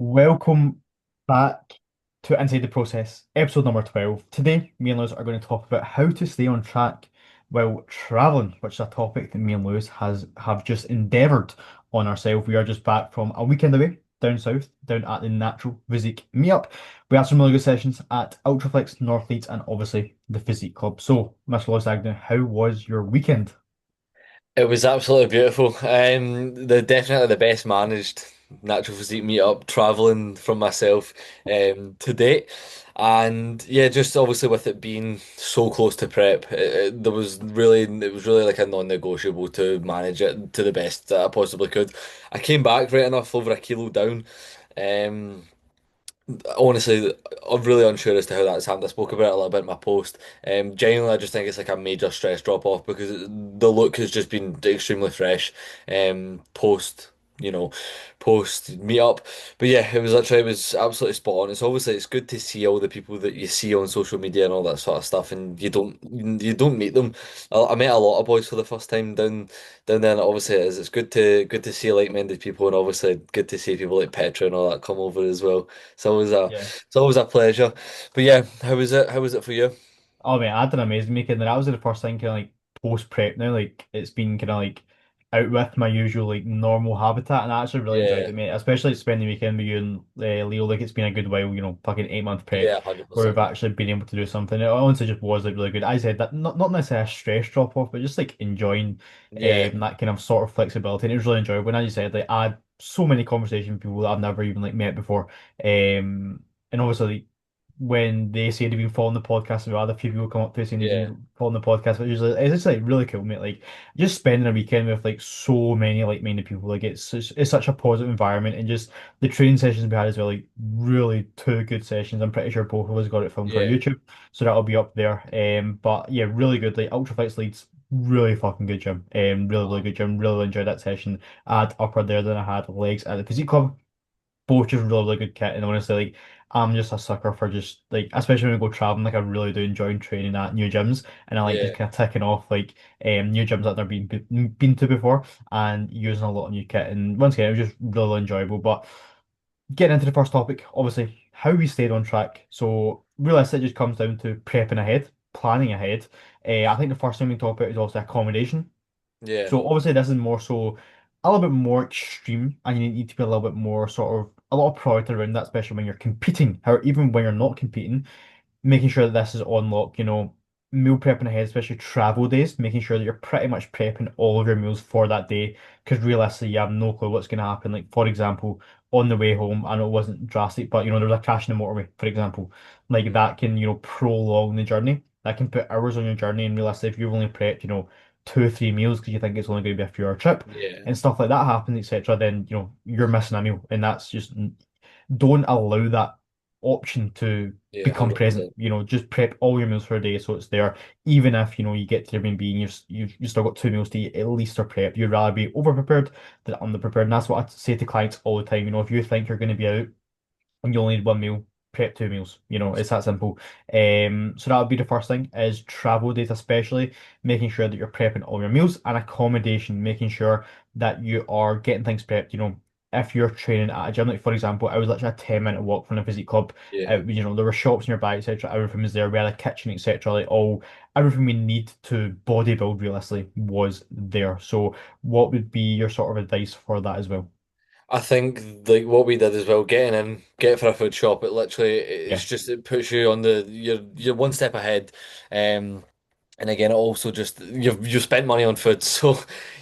Welcome back to Inside the Process, episode number 12. Today, me and Lewis are going to talk about how to stay on track while traveling, which is a topic that me and Lewis have just endeavoured on ourselves. We are just back from a weekend away down south, down at the Natural Physique Meetup. We had some really good sessions at Ultraflex, North Leeds, and obviously the Physique Club. So, Mr. Lewis Agnew, how was your weekend? It was absolutely beautiful. The definitely the best managed natural physique meetup traveling from myself to date. And yeah, just obviously with it being so close to prep, it was really like a non-negotiable to manage it to the best that I possibly could. I came back right enough over a kilo down. Um, Honestly, I'm really unsure as to how that's happened. I spoke about it a little bit in my post. Genuinely, I just think it's like a major stress drop off because the look has just been extremely fresh. Post, you know, post meet up. But yeah, it was absolutely spot on. It's good to see all the people that you see on social media and all that sort of stuff, and you don't meet them. I met a lot of boys for the first time down there. And obviously, it's good to see like-minded people, and obviously good to see people like Petra and all that come over as well. Yeah. It's always a pleasure. But yeah, how was it? How was it for you? Oh man, I had an amazing weekend. And that was the first thing kind of like post prep now. Like it's been kind of like out with my usual like normal habitat, and I actually really enjoyed Yeah, it, mate. Especially spending the weekend with you and Leo. Like it's been a good while, fucking 8 month prep yeah, 100%. where we've actually been able to do something. It honestly just was like really good. I said that not necessarily a stress drop off, but just like enjoying Yeah, that kind of sort of flexibility. And it was really enjoyable. And as you said, like I had so many conversations with people that I've never even like met before. And obviously when they say they've been following the podcast, and other few people come up to us saying they've yeah, been following the podcast, but usually it's just like really cool, mate. Like just spending a weekend with like so many like-minded people, like it's such a positive environment, and just the training sessions we had as well, like really two good sessions. I'm pretty sure both of us got it filmed for yeah. YouTube, so that'll be up there. But yeah, really good. Like Ultraflex Leeds, really fucking good gym. Really Uh-huh. good gym. Really enjoyed that session. I had upper there than I had legs at the physique club, both just really good kit. And honestly, like I'm just a sucker for just like, especially when we go traveling, like I really do enjoy training at new gyms, and I like just Yeah, kind of ticking off like new gyms that I've never been to before and using a lot of new kit. And once again, it was just really enjoyable. But getting into the first topic, obviously, how we stayed on track. So realistically, it just comes down to prepping ahead, planning ahead. I think the first thing we talk about is also accommodation. yeah, So obviously this is more so a little bit more extreme, and you need to be a little bit more sort of a lot of priority around that, especially when you're competing. However, even when you're not competing, making sure that this is on lock, meal prepping ahead, especially travel days, making sure that you're pretty much prepping all of your meals for that day. Because realistically, you have no clue what's going to happen. Like, for example, on the way home, I know it wasn't drastic, but there was a crash in the motorway, for example. Like, mm, that can, prolong the journey. That can put hours on your journey. And realistically, if you've only prepped, two or three meals because you think it's only going to be a few hour trip yeah, and stuff like that happens, etc., then, you're missing a meal. And that's just, don't allow that option to yeah, become present. 100%. Just prep all your meals for a day so it's there. Even if you get to your main being, you've still got two meals to eat. At least are prepped. You'd rather be over prepared than under prepared. And that's what I say to clients all the time. If you think you're going to be out and you only need one meal, prep two meals. It's that simple. So that would be the first thing is travel data, especially making sure that you're prepping all your meals and accommodation, making sure that you are getting things prepped. If you're training at a gym, like for example, I was literally a 10-minute walk from the physique club. Yeah. There were shops nearby, etc. Everything was there. We had a kitchen, etc. Like everything we need to bodybuild realistically was there. So, what would be your sort of advice for that as well? I think like what we did as well, get for a food shop, Yeah. it puts you on you're one step ahead. And again, it also just you've spent money on food, so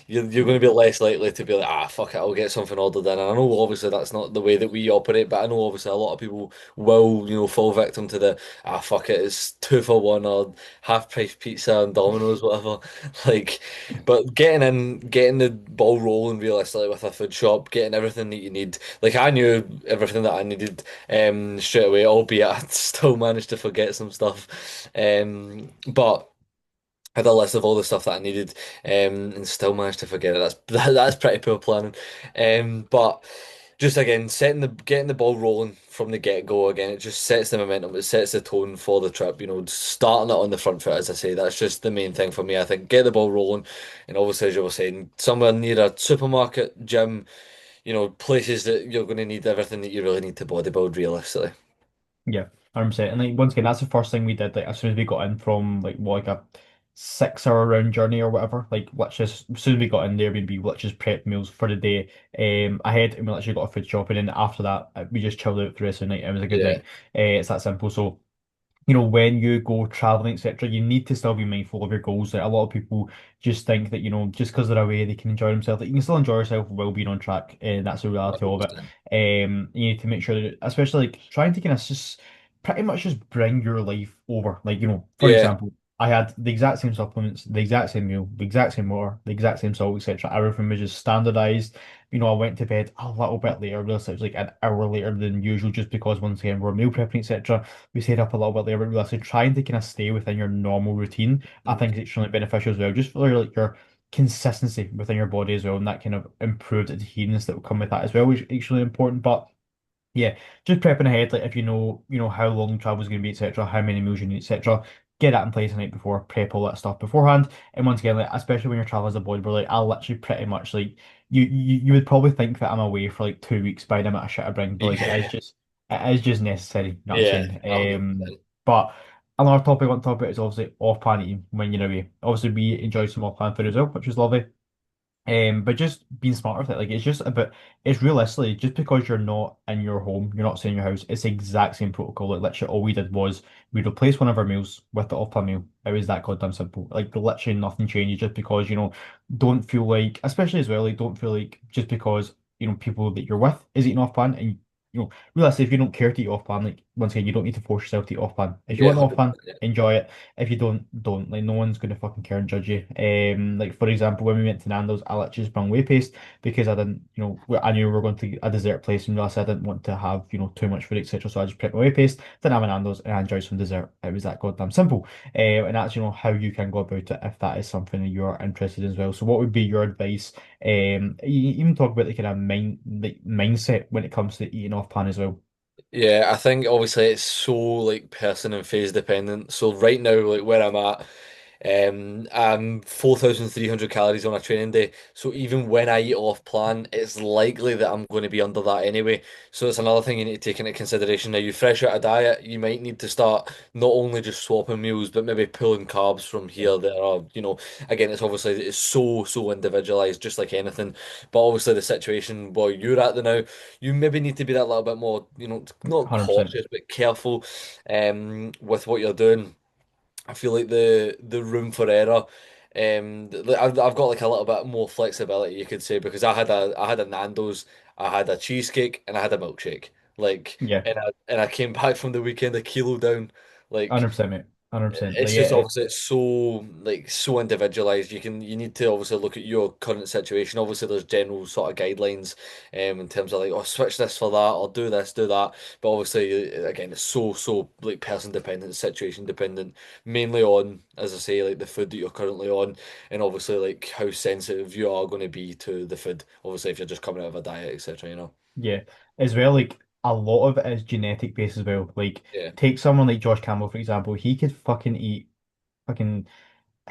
you're going to be less likely to be like, ah, fuck it, I'll get something ordered in. And I know obviously that's not the way that we operate, but I know obviously a lot of people will, fall victim to the fuck it, it's two for one or half price pizza and Domino's, whatever. Like, but getting the ball rolling realistically with a food shop, getting everything that you need. Like I knew everything that I needed straight away, albeit I still managed to forget some stuff. But had a list of all the stuff that I needed, and still managed to forget it. That's pretty poor planning. But just again, getting the ball rolling from the get-go again, it just sets the momentum, it sets the tone for the trip, starting it on the front foot, as I say, that's just the main thing for me. I think get the ball rolling, and obviously, as you were saying, somewhere near a supermarket, gym, places that you're going to need everything that you really need to bodybuild realistically. Yeah, 100%. And like once again, that's the first thing we did. Like as soon as we got in from like what like a 6 hour round journey or whatever, like let's just as soon as we got in there, we let's just prep meals for the day. Ahead and we literally got a food shop, and then after that we just chilled out for the rest of the night. It was a good Yeah, night. It's that simple. So when you go traveling, etc., you need to still be mindful of your goals. Like a lot of people just think that, just because they're away, they can enjoy themselves. Like you can still enjoy yourself while being on track, and that's the reality of it. 100%. You need to make sure that, especially like trying to kind of just pretty much just bring your life over. Like, for Yeah, example, I had the exact same supplements, the exact same meal, the exact same water, the exact same salt, etc. Everything was just standardized. I went to bed a little bit later, really, so it was like an hour later than usual, just because once again we're meal prepping, etc. We stayed up a little bit later, but realistically trying to kind of stay within your normal routine, I think is extremely beneficial as well. Just for like your consistency within your body as well, and that kind of improved adherence that will come with that as well, which is extremely important. But yeah, just prepping ahead, like if you know how long travel's going to be, etc., how many meals you need, etc. Get that in place the night before, prep all that stuff beforehand. And once again, like especially when you're traveling as a bodybuilder, like I'll literally pretty much like you would probably think that I'm away for like 2 weeks by the amount of shit I bring, but like yeah, it is just necessary. You know what I'm yeah, saying? 100%. But another topic I want to talk about is obviously off-plan eating when you're away. Obviously, we enjoy some off-plan food as well, which is lovely. But just being smart with it, like it's realistically just because you're not in your home, you're not staying in your house, it's the exact same protocol. Like literally all we did was we replaced one of our meals with the off-plan meal. It was that goddamn simple. Like literally nothing changes just because, don't feel like, especially as well, like don't feel like just because, people that you're with is eating off-plan and realistically if you don't care to eat off-plan, like once again, you don't need to force yourself to eat off-plan. If you Yeah, want off-plan, 100%. Yeah. enjoy it. If you don't, don't. Like no one's gonna fucking care and judge you. Like for example, when we went to Nando's, I literally just brought whey paste because I didn't, I knew we were going to a dessert place and realized I didn't want to have, too much food, etc. So I just prepped my whey paste, didn't have a Nando's, and I enjoyed some dessert. It was that goddamn simple. And that's, how you can go about it if that is something that you're interested in as well. So what would be your advice? You even talk about the kind of mindset when it comes to eating off plan as well. Yeah, I think obviously it's so like person and phase dependent. So right now, like where I'm at, I'm 4,300 calories on a training day. So even when I eat off plan, it's likely that I'm going to be under that anyway. So it's another thing you need to take into consideration. Now, you fresh out a diet, you might need to start not only just swapping meals, but maybe pulling carbs from here, there, or again, it's so individualized, just like anything. But obviously, the situation where you're at the now, you maybe need to be that little bit more, not 100%. cautious, but careful, with what you're doing. I feel like the room for error. I've got like a little bit more flexibility, you could say, because I had a Nando's, I had a cheesecake, and I had a milkshake. Like, Yeah, and I came back from the weekend a kilo down. Like, 100%, mate. 100%. it's Like just obviously it's so individualized. You need to obviously look at your current situation. Obviously, there's general sort of guidelines, in terms of like, oh, switch this for that, or do this, do that. But obviously, again, it's so like person dependent, situation dependent, mainly on, as I say, like the food that you're currently on, and obviously like how sensitive you are going to be to the food. Obviously, if you're just coming out of a diet, etc. Yeah, as well, like a lot of it is genetic based as well. Like, Yeah, take someone like Josh Campbell, for example, he could fucking eat fucking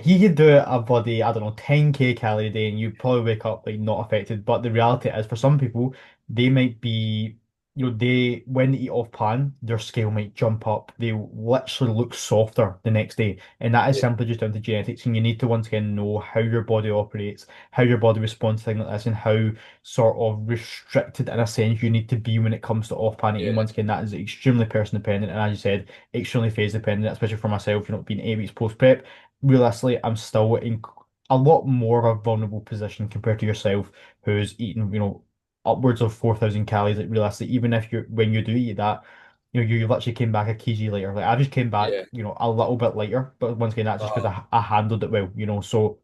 he could do a bloody, I don't know, 10K calorie a day and you'd probably wake up like not affected. But the reality is for some people, they might be, when they eat off plan, their scale might jump up. They literally look softer the next day. And that is yeah, simply just down to genetics. And you need to once again know how your body operates, how your body responds to things like this, and how sort of restricted in a sense you need to be when it comes to off plan eating. yeah, Once again, that is extremely person dependent. And as you said, extremely phase dependent, especially for myself, being 8 weeks post prep realistically, I'm still in a lot more of a vulnerable position compared to yourself, who's eating, upwards of 4,000 calories. Like realistically, even if when you do eat that, you literally came back a kg later. Like I just came back, yeah. a little bit lighter, but once again, that's just because Uh, I handled it well. So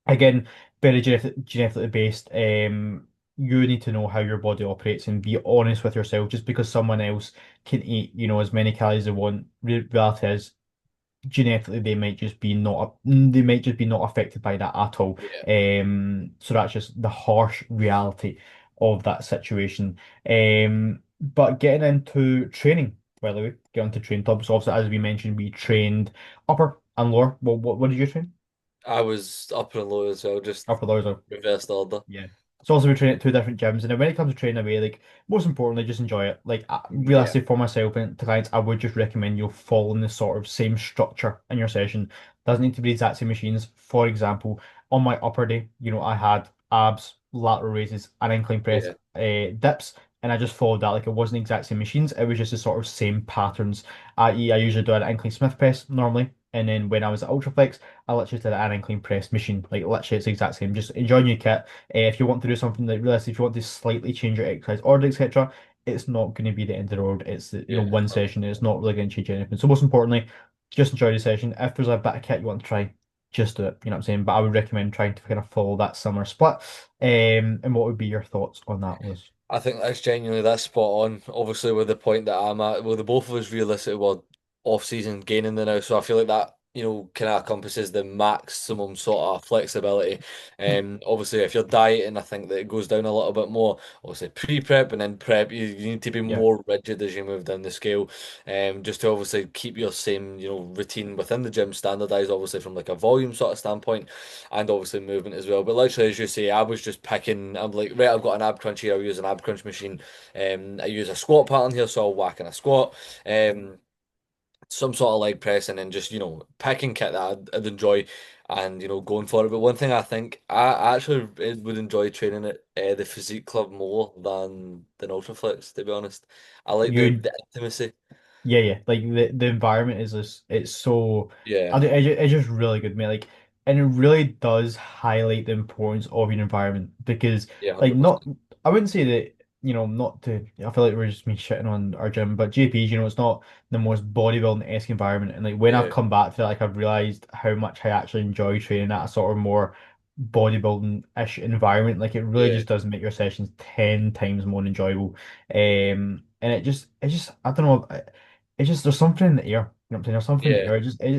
again, very genetically based. You need to know how your body operates and be honest with yourself. Just because someone else can eat, as many calories as they want, reality is genetically they might just be not affected by that at all. yeah. So that's just the harsh reality of that situation. But getting into training, by the way, get into training topics. Obviously, as we mentioned, we trained upper and lower. What did you train? I was up and low as well, just Upper, lower, so reversed order. yeah. So also we train at two different gyms, and then when it comes to training away, like most importantly, just enjoy it. Like Yeah, realistically for myself and to clients, I would just recommend you following the sort of same structure in your session. Doesn't need to be the exact same machines. For example, on my upper day, I had abs, lateral raises, and incline press, yeah, dips, and I just followed that. Like it wasn't the exact same machines. It was just the sort of same patterns. I.e., I usually do an incline Smith press normally, and then when I was at Ultraflex, I literally did an incline press machine. Like literally, it's the exact same. Just enjoy your kit. If you want to do something like realistic, if you want to slightly change your exercise order, etc., it's not going to be the end of the road. It's yeah. one session. It's not really going to change anything. So most importantly, just enjoy the session. If there's a bit of kit you want to try, just do it. You know what I'm saying? But I would recommend trying to kind of follow that summer split. And what would be your thoughts on that, Liz? I think that's spot on. Obviously, with the point that I'm at, well, the both of us realistically were off season gaining the now, so I feel like that kind of encompasses the maximum sort of flexibility. Obviously, if you're dieting, I think that it goes down a little bit more. Obviously, pre-prep and then prep, you need to be Yeah. more rigid as you move down the scale, just to obviously keep your same routine within the gym standardized, obviously from like a volume sort of standpoint and obviously movement as well. But literally, as you say, I was just picking. I'm like, right, I've got an ab crunch here. I'll use an ab crunch machine. I use a squat pattern here, so I'll whack in a squat. Some sort of leg press, and then just picking kit that I'd enjoy, and going for it. But one thing I think I actually would enjoy training at the physique club more than Ultraflex. To be honest, I like the You the intimacy. Yeah, yeah. Like the environment is just it's so Yeah, it's just really good, mate. Like, and it really does highlight the importance of your environment because, yeah, like, 100%. not I wouldn't say that not to. I feel like we're just me shitting on our gym, but JP's, it's not the most bodybuilding-esque environment. And like when I've Yeah, come back to it, like I've realized how much I actually enjoy training at a sort of more bodybuilding-ish environment. Like it really yeah, just does make your sessions 10 times more enjoyable. And it just I don't know. It's just there's something in the air. You know what I'm saying? There's something in the yeah, air.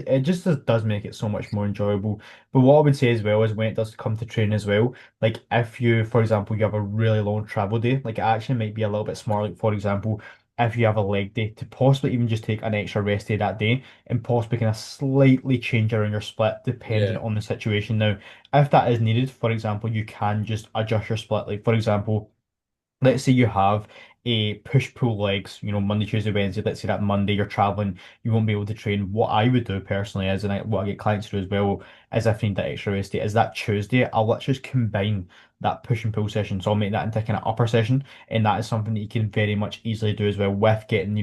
It just does make it so much more enjoyable. But what I would say as well is when it does come to training as well, like if you, for example, you have a really long travel day, like it actually might be a little bit smart. Like for example, if you have a leg day, to possibly even just take an extra rest day that day and possibly kind of slightly change around your split depending yeah, on the situation. Now, if that is needed, for example, you can just adjust your split. Like for example, let's say you have a push-pull legs, Monday, Tuesday, Wednesday. Let's say that Monday you're traveling, you won't be able to train. What I would do personally is, and what I get clients to do as well, is if I need that extra rest day, is that Tuesday, I'll literally just combine that push and pull session. So I'll make that into kind of upper session, and that is something that you can very much easily do as well with getting,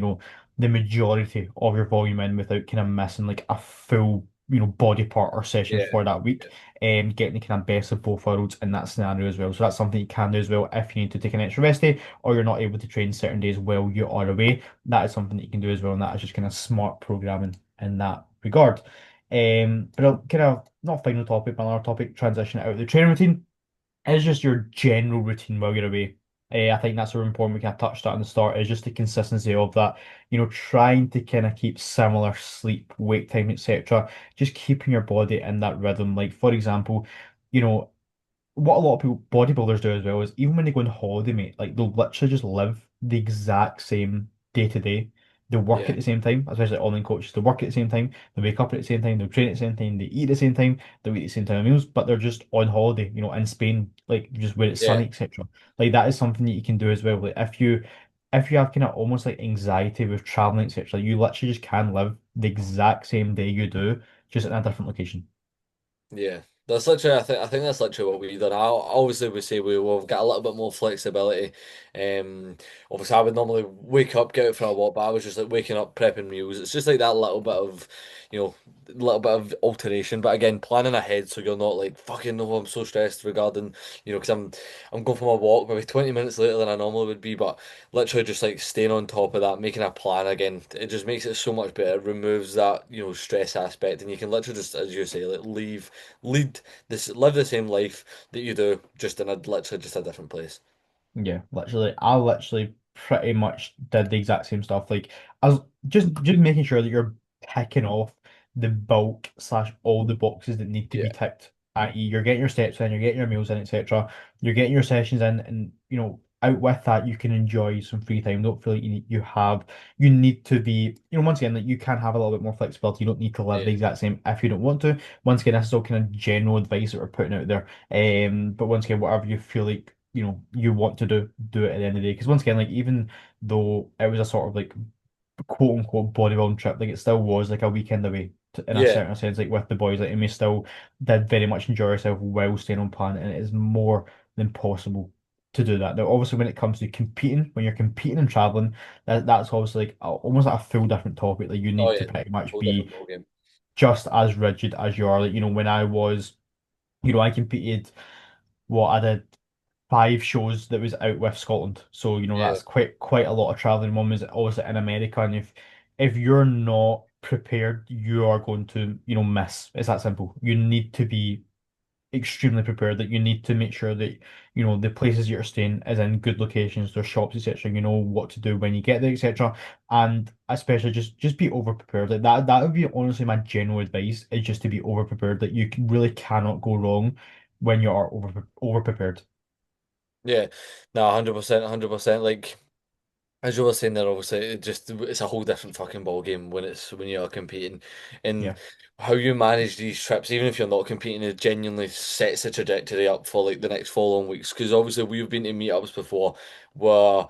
the majority of your volume in without kind of missing like a full, body part or session yeah, for that week, and getting the kind of best of both worlds in that scenario as well. So that's something you can do as well if you need to take an extra rest day or you're not able to train certain days while you are away. That is something that you can do as well, and that is just kind of smart programming in that regard. But kind of not final topic, but another topic, transition out of the training routine is just your general routine while you're away. I think that's really important. We kind of touched on at the start is just the consistency of that. Trying to kind of keep similar sleep, wake time, etc. Just keeping your body in that rhythm. Like for example, you know, what a lot of people bodybuilders do as well is even when they go on holiday, mate, like they'll literally just live the exact same day to day. They work yeah, at the same time, especially online coaches. They work at the same time, they wake up at the same time, they train at the same time, they eat at the same time, they eat at the same time meals, but they're just on holiday, in Spain, like just where it's yeah, sunny, etc. Like that is something that you can do as well. Like if you have kind of almost like anxiety with traveling, etc., you literally just can live the exact same day you do, just in a different location. yeah. That's literally, I think that's literally what we've done. I obviously would say we've got a little bit more flexibility. Obviously I would normally wake up, get out for a walk, but I was just like waking up, prepping meals. It's just like that you know, little bit of alteration. But again, planning ahead so you're not like fucking no, I'm so stressed regarding, because I'm going for my walk maybe 20 minutes later than I normally would be, but literally just like staying on top of that, making a plan again. It just makes it so much better. It removes that, stress aspect, and you can literally just, as you say, like live the same life that you do, just in a literally just a different place. Yeah, literally, I literally pretty much did the exact same stuff. Like, I was just making sure that you're picking off the bulk slash all the boxes that need to be Yeah, ticked. I.e., you're getting your steps in, you're getting your meals in, etc. You're getting your sessions in, and out with that, you can enjoy some free time. Don't feel like you need to be, once again, that you can have a little bit more flexibility. You don't need to live the yeah, exact same if you don't want to. Once again, that's still kind of general advice that we're putting out there. But once again, whatever you feel like you want to do it at the end of the day. Because once again, like even though it was a sort of like quote unquote bodybuilding trip, like it still was like a weekend away in a Yeah. certain sense, like with the boys, like and we still did very much enjoy ourselves while staying on plan, and it is more than possible to do that. Now, obviously, when it comes to competing, when you're competing and traveling, that's obviously like almost like a full different topic. Like you Oh need to yeah, pretty much whole be different ballgame. just as rigid as you are. Like, when I was, I competed, what I did 5 shows that was out with Scotland. So, Yeah. that's quite a lot of traveling. One was obviously in America, and if you're not prepared, you are going to, miss. It's that simple. You need to be extremely prepared, that you need to make sure that the places you're staying is in good locations, there's shops, etc. You know what to do when you get there, etc. And especially just be over prepared. Like that would be honestly my general advice, is just to be over prepared. That really cannot go wrong when you are over prepared. Yeah. No, 100%, 100%. Like, as you were saying there, obviously, it's a whole different fucking ball game when you are competing, and Yeah, how you manage these trips, even if you're not competing, it genuinely sets the trajectory up for like the next following weeks. Because obviously, we've been to meetups before, where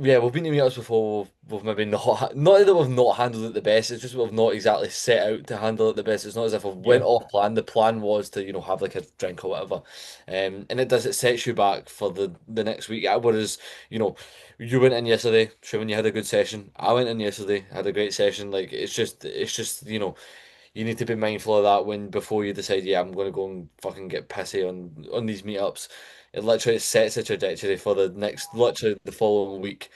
yeah, we've been to meetups before. We've maybe not that we've not handled it the best. It's just we've not exactly set out to handle it the best. It's not as if we went yeah, off plan. The plan was to have like a drink or whatever, and it sets you back for the next week. Whereas you know. You went in yesterday, showing you had a good session. I went in yesterday, had a great session. Like it's just you need to be mindful of that when before you decide, yeah, I'm going to go and fucking get pissy on these meetups. It literally sets a trajectory for the next, literally the following week.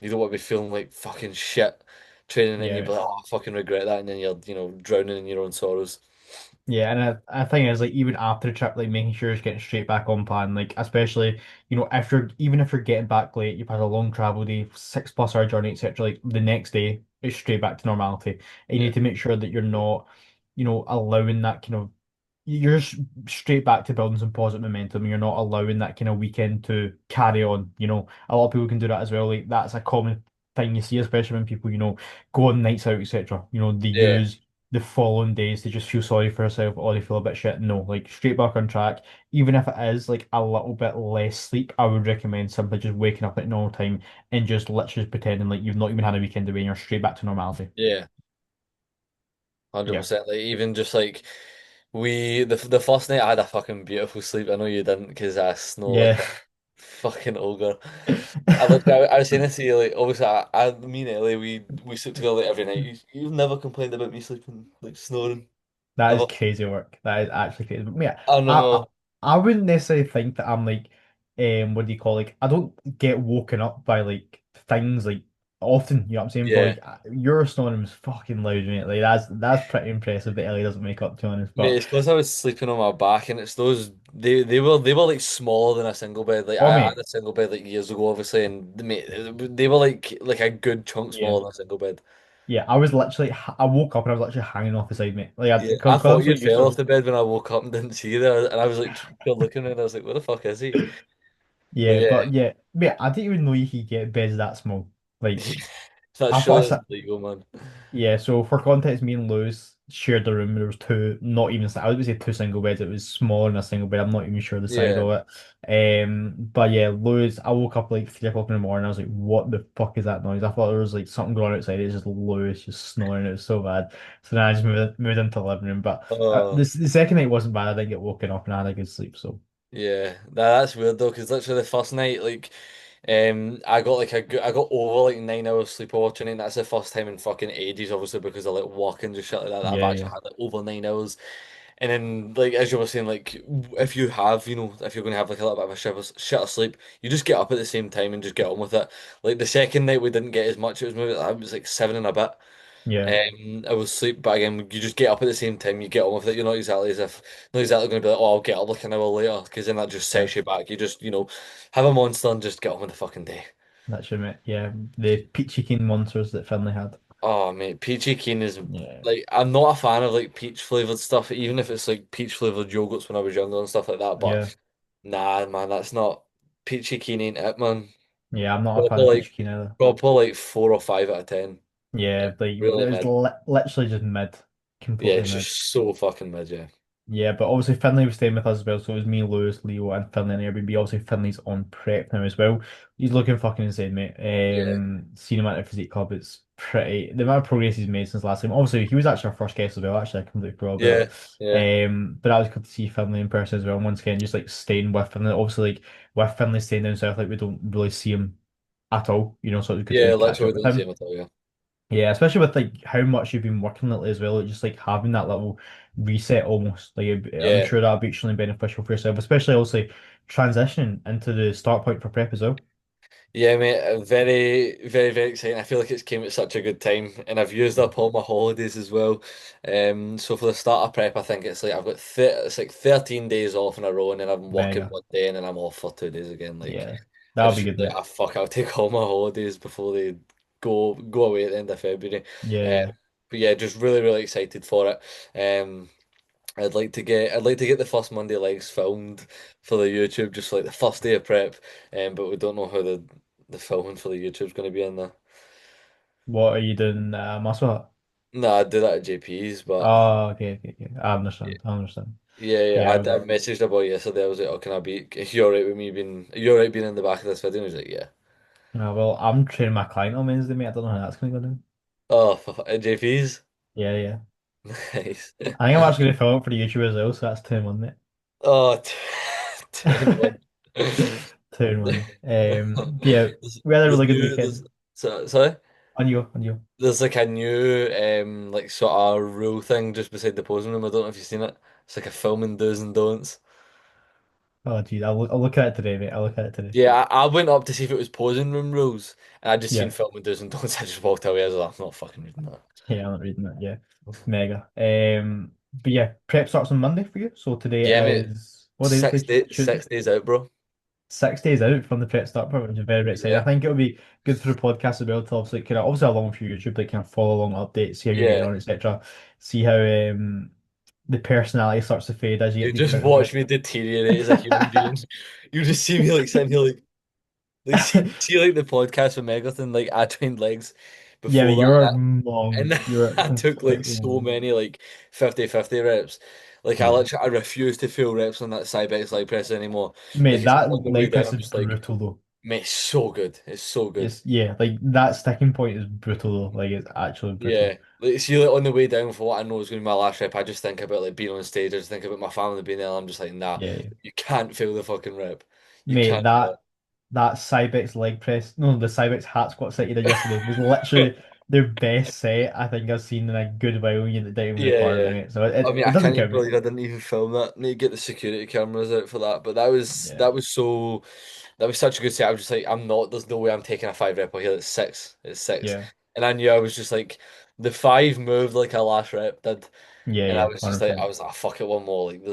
You don't want to be feeling like fucking shit training, and you'll yeah. be like, oh, I fucking regret that, and then you're drowning in your own sorrows. Yeah, and I think is like even after the trip, like making sure it's getting straight back on plan. Like especially, if you're getting back late, you've had a long travel day, 6+ hour journey, etc. Like the next day, it's straight back to normality. And you Yeah, need to make sure that you're not, allowing that kind of you're straight back to building some positive momentum. You're not allowing that kind of weekend to carry on. A lot of people can do that as well. Like that's a common thing you see, especially when people, go on nights out, etc. They yeah, use the following days to just feel sorry for herself or they feel a bit shit. No, like straight back on track. Even if it is like a little bit less sleep, I would recommend simply just waking up at normal time and just literally pretending like you've not even had a weekend away and you're straight back to normality. yeah, Yeah. 100%. Like even just like the first night I had a fucking beautiful sleep. I know you didn't because I snore like Yeah. a fucking ogre. I was saying this to you, like obviously me and Ellie we sleep together like every night. You've never complained about me sleeping like snoring That is ever. crazy work. That is actually crazy. But yeah, I I, I know. I wouldn't necessarily think that I'm like, what do you call, like I don't get woken up by like things like often. You know what I'm saying? But Yeah, like your snoring was fucking loud, mate. Like that's pretty impressive that Ellie doesn't wake up, to be honest. mate, But it's because I was sleeping on my back and it's those they were like smaller than a single bed. Like oh I had mate, a single bed like years ago, obviously, and mate, they were like a good chunk yeah, smaller than a single bed. yeah. I was literally I woke up and I was literally hanging off the side, mate. Like Yeah, because I thought I'm so you'd used fell off to. the bed when I woke up and didn't see you there, and I was like looking and I was like, where the fuck is he? But Yeah, yeah, but yeah, mate. I didn't even know you could get beds that small. Like that I surely thought isn't legal, man. Yeah, so for context, me and Lewis shared the room. There was two, not even, I would say two single beds. It was smaller than a single bed. I'm not even sure the size Yeah. of it. But yeah, Lewis, I woke up like 3 o'clock in the morning. I was like, what the fuck is that noise? I thought there was like something going on outside. It's just Lewis just snoring. It was so bad. So then I just moved into the living room. But Oh, the second night wasn't bad. I didn't get woken up and I had a good sleep. So yeah. That's weird though, because literally the first night, like, I got like I got over like 9 hours sleep watching it. And that's the first time in fucking ages, obviously because of like work and just shit like that, that I've yeah, actually yeah, had like over 9 hours. And then, like as you were saying, like if you have, if you're gonna have like a little bit of a shit of sleep, you just get up at the same time and just get on with it. Like the second night we didn't get as much. It was maybe I was like seven and a bit. yeah, I was sleep, but again, you just get up at the same time. You get on with it. You're not exactly going to be like, oh, I'll get up like an hour later, because then that just yeah. sets you back. You just, have a monster and just get on with the fucking day. That's your mate. Yeah, the peachy keen monsters that Finley had. Oh, mate, peachy keen is Yeah, like I'm not a fan of like peach flavored stuff, even if it's like peach flavored yogurts when I was younger and stuff like that. But yeah, nah, man, that's not peachy keen ain't it, man. yeah. I'm not a fan Proper of like peachy keen either. proper like 4 or 5 out of 10. Yeah, Like like it really was mid. literally just mid, Yeah, completely it's mid. just so fucking mid, yeah. Yeah, but obviously Finlay was staying with us as well, so it was me, Lewis, Leo, and Finlay and Airbnb. Obviously Finlay's on prep now as well. He's looking fucking insane, mate. Yeah, Seen him at the Physique Club. It's pretty the amount of progress he's made since last time. Obviously, he was actually our first guest as well. Actually, I completely forgot about yeah, that. yeah, But that was good to see Finlay in person as well. And once again, just like staying with Finlay. Obviously, like with Finlay staying down south, like we don't really see him at all. So it was good to yeah. like catch up Literally with don't see him. him at all. Yeah, Yeah, especially with like how much you've been working lately as well, just like having that little reset almost. Like I'm yeah. sure that'll be extremely beneficial for yourself, especially also transitioning into the start point for prep as well. Yeah, mate, very, very, very exciting. I feel like it's came at such a good time, and I've used Yeah. up all my holidays as well. So for the start of prep, I think it's like I've got it's like 13 days off in a row, and then I'm working Mega. one day, and then I'm off for 2 days again. Like Yeah. I That'll just be feel good, like mate. ah fuck, I'll take all my holidays before they go away at the end of February. Yeah, Uh, yeah. but yeah, just really, really excited for it. I'd like to get the first Monday legs filmed for the YouTube, just like the first day of prep. But we don't know how the filming for the YouTube's going to be in there. What are you doing, Muscle Hut? No, I do that at JP's, but Oh, okay, okay, okay. I yeah, understand. I understand. yeah, I Yeah. messaged about yesterday. I was like, "Oh, can I be? Are you alright with me being? Are you alright being in the back of this video?" And he was like, "Yeah." Well, I'm training my client on Wednesday, mate. I don't know how that's gonna go down. Oh, at JP's, Yeah, yeah. nice. I think I'm actually gonna film it for the YouTube as well, so that's 2 in 1, mate. Oh, 2 in 1. 2 in 1. Yeah, we had a really good There's weekend. sorry. On you, on you. There's like a new like sort of rule thing just beside the posing room. I don't know if you've seen it. It's like a filming do's and don'ts. Oh, geez, I'll look at it today, mate. I'll look at it today. Yeah, I went up to see if it was posing room rules, and I just seen Yeah, filming do's and don'ts. I just walked away. I was like, I'm not fucking reading that. yeah, I'm not reading that. Yeah, mega. But yeah, prep starts on Monday for you. So today Yeah, mate. is what day is today? Tuesday. 6 days out, bro. 6 days out from the prep start point, which is very, very exciting. I Yeah, think it'll be good for the podcast as well to obviously obviously along with your YouTube, like kind of follow along updates, see how you're getting yeah. on, etc. See how the personality starts to fade as you You get deeper just into watch prep. me deteriorate as a human being. You just see me like sitting here like see like the podcast with Megaton, like I trained legs Yeah, but before you're that. monk. And You're I took like completely so monk. many like 50-50 reps. Like Yeah. I refuse to feel reps on that Cybex leg press anymore. Like Mate, it's that on the way leg down, press I'm is just like, brutal though. mate, it's so good. It's so good. It's yeah, like that sticking point is brutal though. Like it's actually brutal. Yeah. Like see like on the way down for what I know is gonna be my last rep, I just think about like being on stage, I just think about my family being there, and I'm just like, nah, Yeah, yeah. you can't fail the fucking rep. You Mate, can't do it. that Cybex leg press, no, the Cybex hat squat set you did yesterday was literally their best set I think I've seen in a good while. You did it Yeah, recorded, yeah. mate. So I it, mean, it I doesn't can't even count, mate. believe I didn't even film that. Need to get the security cameras out for that. But that was Yeah, that was so that was such a good set. I was just like, I'm not. There's no way I'm taking a 5 rep here. It's six. It's six. yeah, And I knew I was just like the five moved like a last rep did, yeah, and I yeah, was just like, I 100%. was like, fuck it, one more. Like,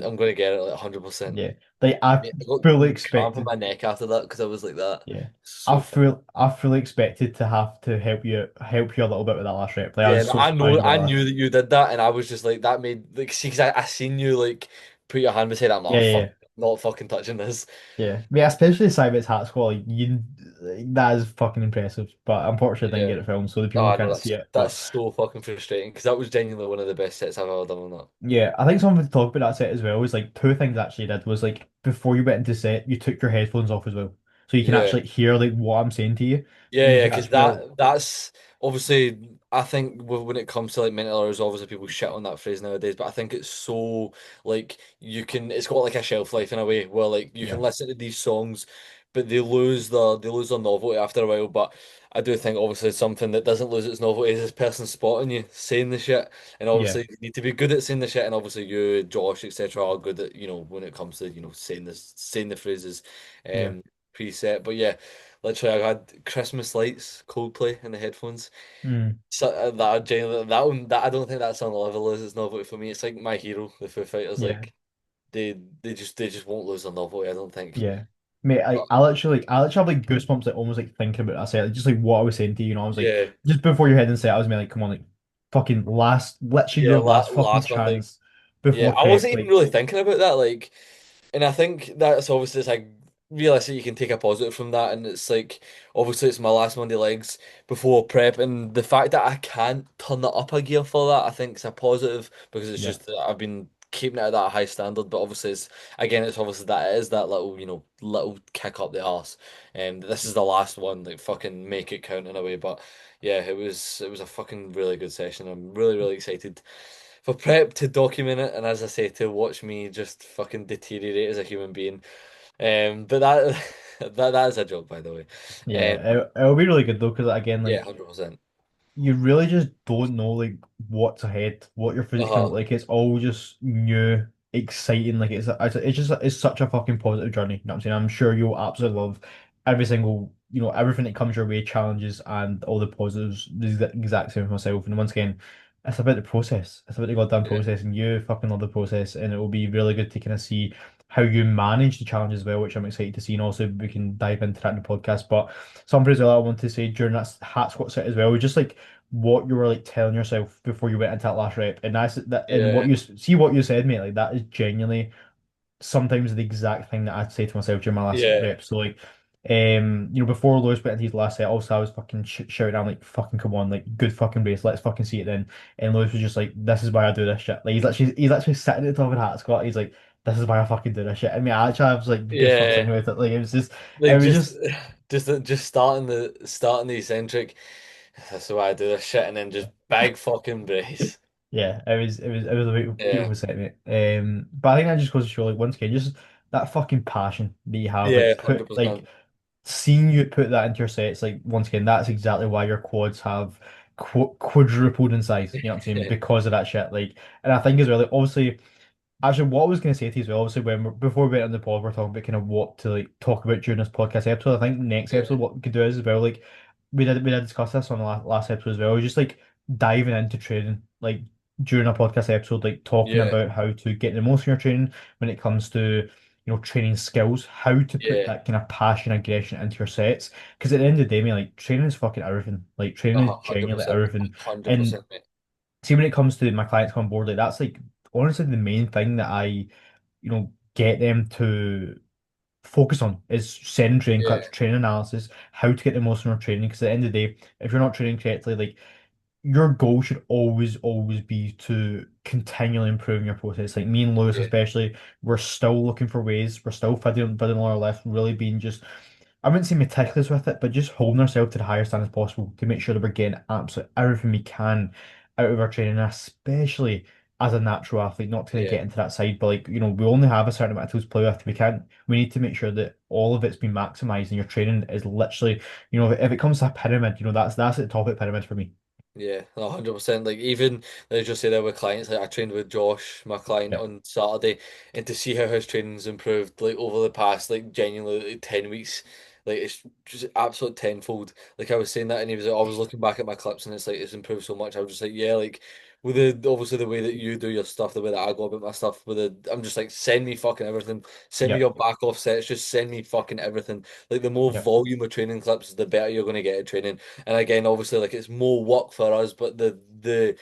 I'm gonna get it like 100%. Yeah, like I I got fully cramp in expected. my neck after that because I was like that. Yeah. So fun. I fully expected to have to help you a little bit with that last rep. Like I Yeah, was and so I surprised know about I that. knew that you did that, and I was just like that made like see, because I seen you like put your hand beside it. I'm Yeah, like, oh, yeah, fuck, yeah. not fucking touching this. Yeah. Yeah, especially Cyber's hat squad, that is fucking impressive. But unfortunately I didn't Yeah. get it filmed, so the Oh, people I know can't see it. that's But so fucking frustrating because that was genuinely one of the best sets I've ever done on that. yeah, I think something to talk about that set as well is like two things actually did was like before you went into set, you took your headphones off as well. So you can Yeah. actually hear like what I'm saying to you. Yeah, And you yeah, can because actually be like, that's obviously I think when it comes to like mental errors, obviously people shit on that phrase nowadays, but I think it's so like it's got like a shelf life in a way where like you can yeah, listen to these songs, but they lose their novelty after a while. But I do think obviously something that doesn't lose its novelty is this person spotting you saying the shit, and yeah, obviously you need to be good at saying the shit, and obviously you, Josh, etc., are good at when it comes to saying the phrases, yeah. um preset. But yeah. Literally, I had Christmas lights, Coldplay in the headphones. Mm, So that genuinely, that one, that I don't think that's on the level as its novelty for me. It's like My Hero, the Foo Fighters. yeah. Like they just won't lose their novelty. I don't think. Yeah. Mate, But I literally have like goosebumps like almost like thinking about that set. Like, just like what I was saying to you, I was like yeah, just before your head and set, I was like, come on, like fucking literally yeah, your last fucking last one. Like chance yeah, before I prep. wasn't even Like, really thinking about that. Like, and I think that's obviously it's like realistic you can take a positive from that, and it's like obviously it's my last Monday legs before prep, and the fact that I can't turn it up a gear for that, I think is a positive because it's yeah, just that I've been keeping it at that high standard. But obviously, it's obviously that it is that little, little kick up the arse. And this is the last one, like fucking make it count in a way. But yeah, it was a fucking really good session. I'm really, really excited for prep to document it, and as I say, to watch me just fucking deteriorate as a human being. But that that is a joke, by the way. Yeah, Um, it'll be really good though, because again, yeah, like 100%. you really just don't know like what's ahead, what your physics gonna look Uh-huh. like. It's all just new, exciting. Like it's just it's such a fucking positive journey. You know what I'm saying? I'm sure you'll absolutely love every single everything that comes your way, challenges and all the positives. The exact same for myself. And once again, it's about the process. It's about the goddamn Yeah, process, and you fucking love the process. And it will be really good to kind of see how you manage the challenge as well, which I'm excited to see. And also we can dive into that in the podcast. But something as well I want to say during that hat squat set as well was just like what you were like telling yourself before you went into that last rep, and that's that. And what yeah, you see, what you said, mate, like that is genuinely sometimes the exact thing that I'd say to myself during my last yeah, rep. So like, before Lewis went into his last set, also I was fucking shouting out like, "Fucking come on, like good fucking race, let's fucking see it then." And Lewis was just like, "This is why I do this shit." Like he's actually sitting at the top of the hat squat. He's like, "This is why I fucking do this shit." I mean, actually, I was like goosebumps yeah. thinking about it. Like it Like was just, just just starting the eccentric. That's why I do this shit, and then just big fucking brace. Yeah, it was a Yeah, beautiful set, mate. But I think that just goes to show, like, once again, just that fucking passion that you have, yeah, like, hundred like percent. seeing you put that into your sets, like, once again, that's exactly why your quads have quadrupled in size. You know what I'm saying? Because of that shit. Like, and I think as well, like, obviously. Actually, what I was going to say to you as well, obviously, before we went on the pod, we're talking about kind of what to like talk about during this podcast episode. I think next Yeah, episode, what we could do is as well, like we did discuss this on the last episode as well, just like diving into training, like during a podcast episode, like talking yeah, about how to get the most from your training when it comes to training skills, how to put yeah. that kind of passion, aggression into your sets. Because at the end of the day, man, like training is fucking everything. Like training is Hundred genuinely percent, everything. hundred And percent, mate. see, when it comes to my clients come on board, like that's like honestly the main thing that I get them to focus on is sending training clips, Yeah, training analysis, how to get the most from your training. Because at the end of the day, if you're not training correctly, like your goal should always, always be to continually improve your process. Like me and Lewis, yeah, especially, we're still looking for ways. We're still fiddling on our left, really being just, I wouldn't say meticulous with it, but just holding ourselves to the highest standards possible to make sure that we're getting absolutely everything we can out of our training, especially as a natural athlete, not to yeah, get into that side, but like, we only have a certain amount of tools to play with. We need to make sure that all of it's been maximized and your training is literally, if it comes to a pyramid, that's at the top of the pyramid for me. yeah. 100%. Like even let's just say there were clients. Like I trained with Josh, my client, Yep. on Saturday, and to see how his training's improved, like over the past, like genuinely, like, 10 weeks. Like it's just absolute tenfold. Like I was saying that, and he was like, I was looking back at my clips, and it's like it's improved so much. I was just like, yeah, like with the obviously the way that you do your stuff, the way that I go about my stuff, I'm just like, send me fucking everything. Send me Yep. your back off sets. Just send me fucking everything. Like the more Yep. volume of training clips, the better you're going to get at training. And again, obviously, like it's more work for us, but the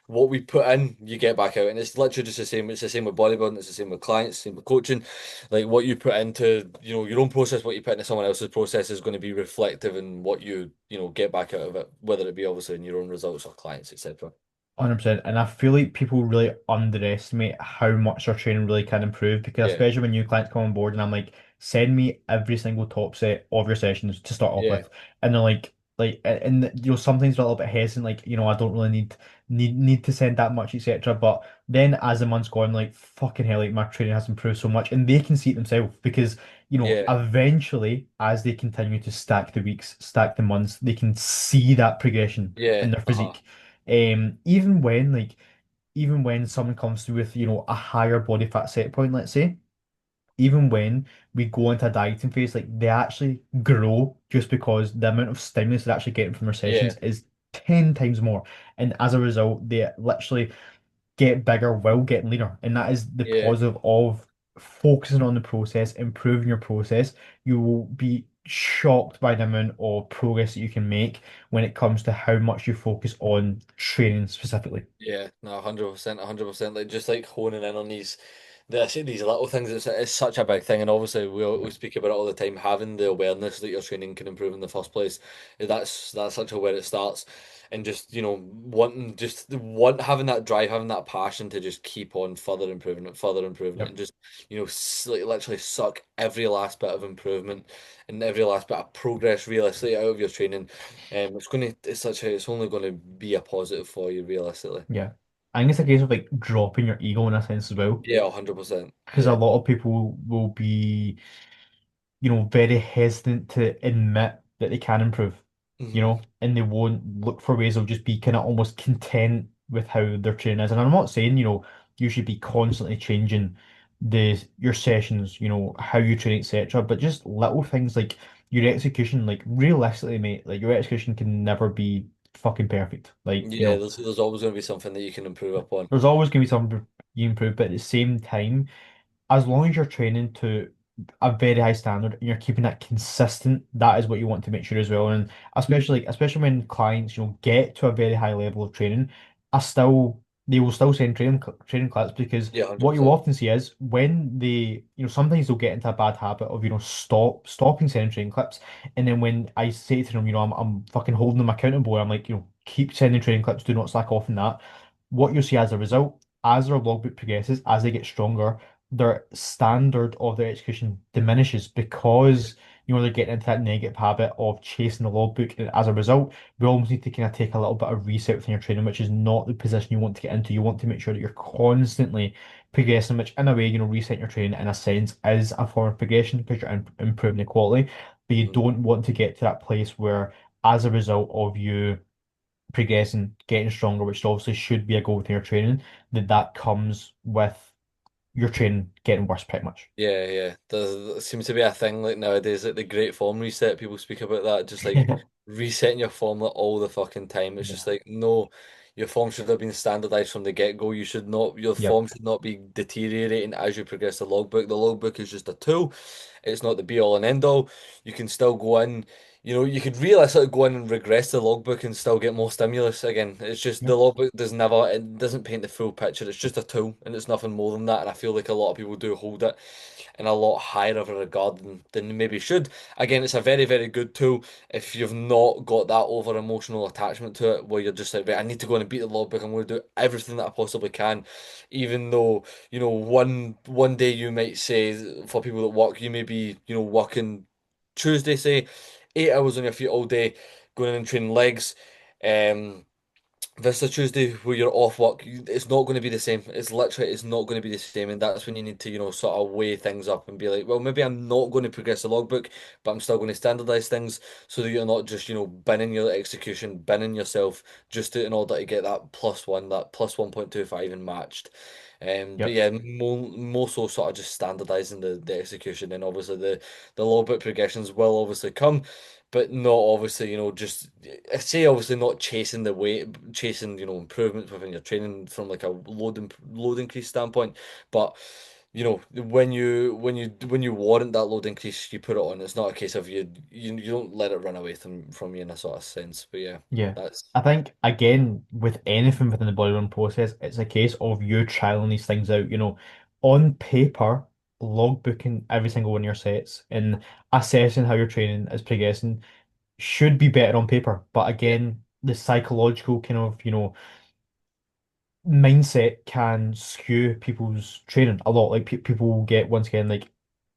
what we put in, you get back out, and it's literally just the same. It's the same with bodybuilding. It's the same with clients. Same with coaching. Like what you put into, your own process, what you put into someone else's process is going to be reflective in what you get back out of it, whether it be obviously in your own results or clients, etc. 100%. And I feel like people really underestimate how much their training really can improve because Yeah, especially when new clients come on board and I'm like, send me every single top set of your sessions to start off yeah, with. And they're like, and sometimes they're a little bit hesitant, like, I don't really need to send that much, etc. But then as the months go on, like, fucking hell, like my training has improved so much and they can see it themselves because, yeah, eventually as they continue to stack the weeks, stack the months, they can see that progression in yeah, their physique. Even when someone comes through with, a higher body fat set point, let's say, even when we go into a dieting phase, like they actually grow just because the amount of stimulus they're actually getting from their yeah, sessions is 10 times more. And as a result, they literally get bigger while getting leaner. And that is the yeah, positive of focusing on the process, improving your process. You will be shocked by the amount of progress that you can make when it comes to how much you focus on training specifically. yeah. No, 100%, 100%. Like just like honing in on I say these little things, it's such a big thing, and obviously we speak about it all the time. Having the awareness that your training can improve in the first place, that's such a where it starts, and just having that drive, having that passion to just keep on further improving it, Yep. and just like literally suck every last bit of improvement and every last bit of progress realistically out of your training. It's only going to be a positive for you realistically. Yeah. I think it's a case of like dropping your ego in a sense as well. Yeah, 100%. Because a Yeah. lot of people will be, very hesitant to admit that they can improve, Hmm. and they won't look for ways of just be kind of almost content with how their training is. And I'm not saying, you should be constantly changing your sessions, how you train, etc. But just little things like your execution, like realistically, mate, like your execution can never be fucking perfect. Like, Yeah, there's always going to be something that you can improve upon. there's always gonna be something you improve, but at the same time, as long as you're training to a very high standard and you're keeping that consistent, that is what you want to make sure as well. And especially when clients, get to a very high level of training, they will still send training clips because Yeah, what you 100%. often see is when sometimes they'll get into a bad habit of, stopping sending training clips. And then when I say to them, I'm fucking holding them accountable, I'm like, keep sending training clips, do not slack off in that. What you'll see as a result, as their logbook progresses, as they get stronger, their standard of their execution diminishes because they're getting into that negative habit of chasing the logbook, and as a result, we almost need to kind of take a little bit of reset within your training, which is not the position you want to get into. You want to make sure that you're constantly progressing, which in a way, resetting your training in a sense is a form of progression because you're improving the quality, but you Mhm. don't want to get to that place where, as a result of you progressing, getting stronger, which obviously should be a goal within your training, that comes with your training getting worse pretty much. Yeah, yeah. There seems to be a thing like nowadays, like the great form reset. People speak about that, just like resetting your form like all the fucking time. It's just Yeah. like, no, your form should have been standardized from the get-go. Your Yep. form should not be deteriorating as you progress the logbook. The logbook is just a tool. It's not the be all and end all. You can still go in, you could realistically go in and regress the logbook and still get more stimulus. Again, it's just the Yep. logbook it doesn't paint the full picture. It's just a tool and it's nothing more than that. And I feel like a lot of people do hold it in a lot higher of a regard than they maybe should. Again, it's a very, very good tool if you've not got that over emotional attachment to it, where you're just like, right, I need to go in and beat the logbook. I'm going to do everything that I possibly can, even though one day you might say for people that work, you may be working Tuesday, say 8 hours on your feet all day, going in and training legs. Um, this is Tuesday where you're off work. It's not going to be the same. It's not going to be the same, and that's when you need to sort of weigh things up and be like, well, maybe I'm not going to progress the logbook, but I'm still going to standardize things so that you're not just binning your execution, binning yourself in order to get that plus 1.25 and matched. But Yep. yeah, more so sort of just standardizing the execution, and obviously the logbook progressions will obviously come, but not obviously, just I say obviously not chasing the weight, chasing, improvements within your training from like a load increase standpoint. But when you warrant that load increase, you put it on. It's not a case of you don't let it run away from you in a sort of sense. But yeah, Yeah. that's I think again with anything within the bodybuilding process, it's a case of you trialing these things out. On paper, logbooking every single one of your sets and assessing how your training is progressing should be better on paper. But yeah, again, the psychological kind of, mindset can skew people's training a lot. Like people will get once again like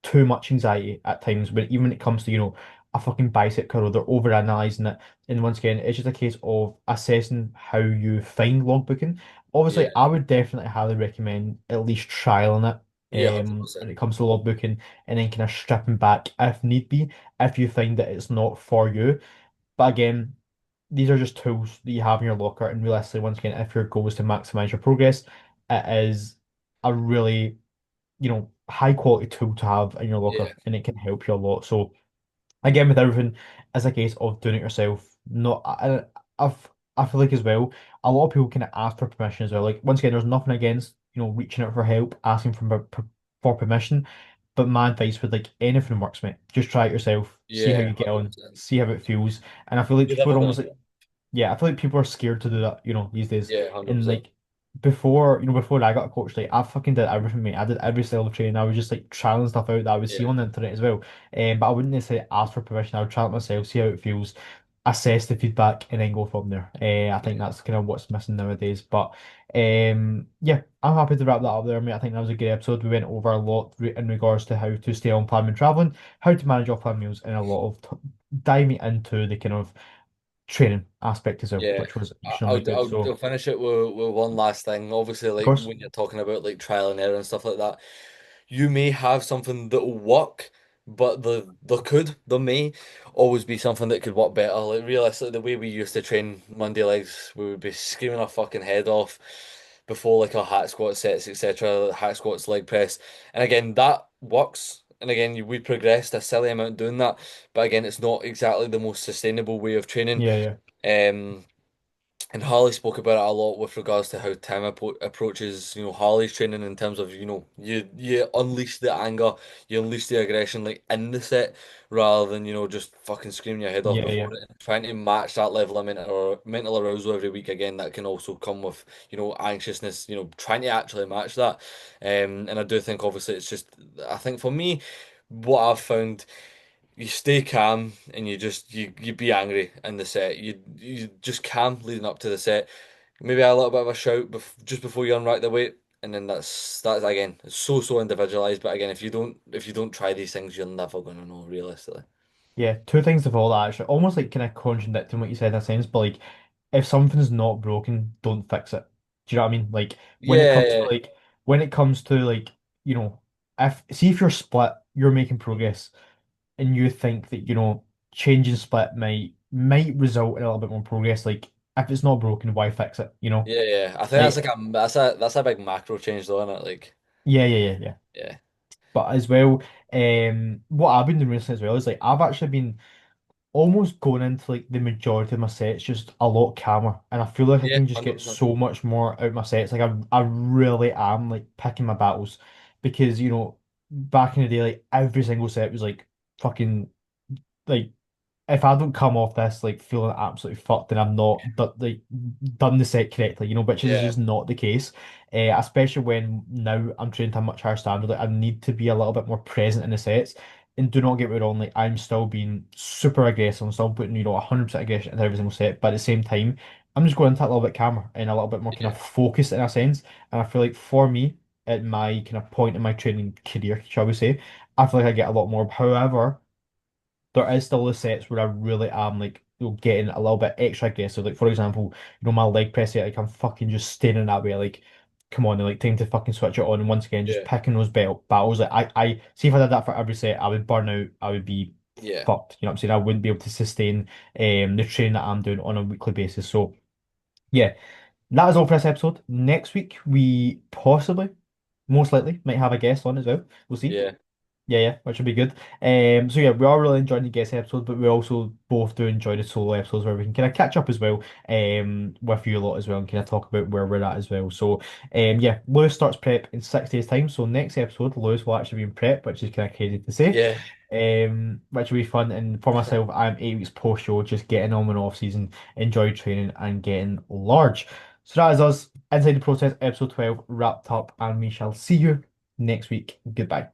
too much anxiety at times when even when it comes to a fucking bicep curl, they're over analyzing it. And once again, it's just a case of assessing how you find logbooking. yeah, Obviously, I would definitely highly recommend at least trialing it. yeah, hundred When percent. it comes to logbooking, and then kind of stripping back if need be, if you find that it's not for you. But again, these are just tools that you have in your locker. And realistically, once again, if your goal is to maximize your progress, it is a really, high quality tool to have in your locker Yeah, and it can help you a lot. So again, with everything, it's a case of doing it yourself. Not, I feel like as well, a lot of people can ask for permission as well. Like once again, there's nothing against, reaching out for help, asking for permission. But my advice with like anything works, mate. Just try it yourself, see how yeah, you get hundred on, percent. see how it feels. And I feel like You're people never are gonna almost like know. yeah, I feel like people are scared to do that, these days. Yeah, hundred And percent. like before, before I got a coach, like I fucking did everything, mate. I did every style of training. I was just like trialing stuff out that I would see Yeah, on the internet as well. But I wouldn't necessarily ask for permission. I would try it myself, see how it feels, assess the feedback, and then go from there. I think yeah, that's kind of what's missing nowadays. But yeah, I'm happy to wrap that up there, mate. I think that was a good episode. We went over a lot in regards to how to stay on plan when traveling, how to manage off-plan meals, and a lot of diving into the kind of training aspect as well, yeah. which was extremely good. I'll So, finish it with one last thing. Obviously, of like course, when you're talking about like trial and error and stuff like that, you may have something that will work, but there may always be something that could work better. Like realistically, the way we used to train Monday legs, we would be screaming our fucking head off before like our hack squat sets, etc. Hack squats, leg press, and again that works. And again, we progressed a silly amount doing that, but again, it's not exactly the most sustainable way of training. yeah, yeah. Um, and Harley spoke about it a lot with regards to how Tim approaches, Harley's training in terms of, you unleash the anger, you unleash the aggression like in the set rather than, just fucking screaming your head off Yeah, before yeah. it. Trying to match that level of mental arousal every week again, that can also come with, anxiousness, trying to actually match that. And I do think obviously it's just, I think for me, what I've found you stay calm and you be angry in the set. You just calm leading up to the set. Maybe a little bit of a shout just before you unrack the weight, and then that's again it's so individualized. But again, if you don't try these things, you're never gonna know realistically. Yeah, two things to follow that actually. Almost like kind of contradicting what you said in a sense, but like if something's not broken, don't fix it. Do you know what I mean? Like Yeah, when it comes to like, you know, if you're split, you're making progress and you think that, changing split might result in a little bit more progress, like if it's not broken, why fix it, you know? yeah. I think that's like Like that's a big macro change though, isn't it? Like, yeah, yeah, yeah, yeah. yeah, But as well, what I've been doing recently as well is like I've actually been almost going into like the majority of my sets just a lot calmer, and I feel like I yeah, can just get 100%. so much more out of my sets. Like I really am like picking my battles because back in the day, like every single set was like fucking like if I don't come off this like feeling absolutely fucked, then I'm not done the set correctly, which is Yeah, just not the case. Especially when now I'm trained to a much higher standard, like I need to be a little bit more present in the sets. And do not get me wrong, like I'm still being super aggressive. I'm still putting 100% aggression into every single set, but at the same time, I'm just going into it a little bit calmer and a little bit more kind yeah, of focused in a sense. And I feel like for me, at my kind of point in my training career, shall we say, I feel like I get a lot more. However, there is still the sets where I really am like getting a little bit extra aggressive. Like for example, my leg press set, like I'm fucking just standing that way, like come on, like time to fucking switch it on. And once again, just yeah, picking those battles. Like I see if I did that for every set, I would burn out. I would be yeah, fucked. You know what I'm saying? I wouldn't be able to sustain the training that I'm doing on a weekly basis. So yeah, that is all for this episode. Next week we possibly, most likely, might have a guest on as well. We'll see. yeah, Yeah, yeah, which would be good. So yeah, we are really enjoying the guest episodes, but we also both do enjoy the solo episodes where we can kind of catch up as well, with you a lot as well and kind of talk about where we're at as well. So, yeah, Lewis starts prep in 6 days' time. So next episode, Lewis will actually be in prep, which is kind of crazy to say. yeah, Which will be fun. And for myself, I'm 8 weeks post show, just getting on and off season, enjoy training and getting large. So that is us inside the process, episode 12 wrapped up, and we shall see you next week. Goodbye.